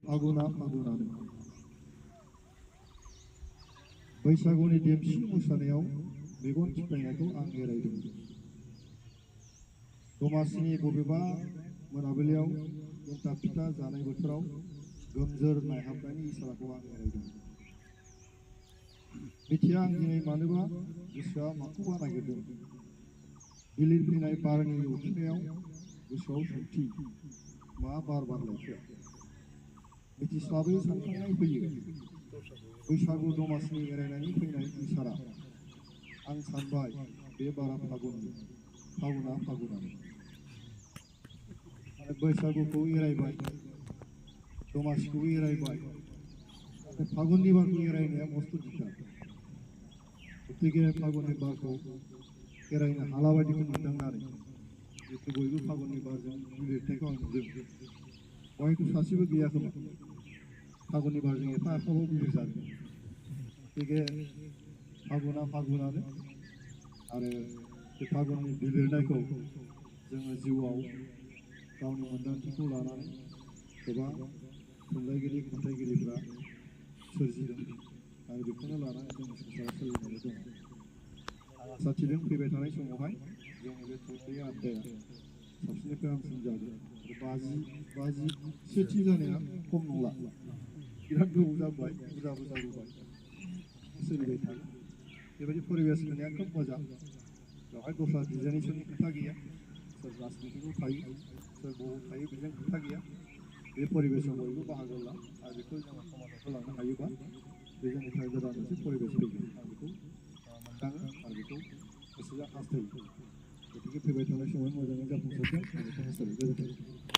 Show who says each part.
Speaker 1: फागुना फागुनानो बैसागुनि देमसि मोसानायाव मेगन थिफायनायखौ आं एरायदों। दमासिनि बबेबा मोनाबिलियाव एन्थाब फिथा जानाय बोथोराव गोमजोर नायहाबनायनि इसाराखौ आं एरायदों। मिथिया आं दिनै मानोबा गोसोआ माखौबा नागिरदों। बिलिर फैनाय बारनि उखिनायाव गोसोआव सोंथि मा बार बारलायखो मिथिस्लाबै सानखांनाय फैयो। बैसागु दमासिनि एरायनायनि फैनाय इसारा आं सानबाय बे बारा फागुननि फागुना फागुनानो बैसागुखौ एरायबाय दमासिखौबो एरायबाय नाथाय फागुननि बारखौ एरायनाया मस्थ' दिगदार। गतिके फागुननि बारखौ एरायनो हाला बायदिखौ मोनदांनानै जितु बयबो फागुननि बारजों लिरथायखौ आं नुदों। बयबो सासेबो गैया खोमा फागुननि बारजों एफा एफाबाव बिलिर जादों। गतिके फागुना फागुनानो आरो बे फागुननि बिलिरनायखौ जोङो जिउआव गावनि मोन्दांथिखौ लानानै गोबां थुनलाइगिरि खन्थाइगिरिफ्रा सोरजिदों आरो बेखौनो लानानै जोंनि संसारा सोलिनानै दङ। आं आसा थिदों फैबाय थानाय समावहाय जोंनि बे थुनलाइ आयदाया साबसिननिफ्राय हामसिन जागोन आरो 50-सेथि जानाया खम नंला। बिराद गोबाव जाबाय बुरजाबो जाबोबाय सोलिबाय थागोन। बेबायदि परिबेस मोननाया खोब मोजां। बेवहाय दस्रा डिजाइनेसननि खोथा गैया। सोर राजनितिकआव थायो सोर बबाव थायो बेजों खोथा गैया। बे परिबेसाव बयबो बाहागो ला आरो बेखौ जोङो समाजाव होलांनो हायोबा बे जोंनि थाखाय गोदान मोनसे परिबेस फैगोन। आं बेखौ मोनदाङो आरो बेखौ गोसोजों हास्थायो। गतिके फैबाय थानाय समाव मोजाङै जाफुंसारथों आं बेखौ हास्थायो। गोजोन्थों।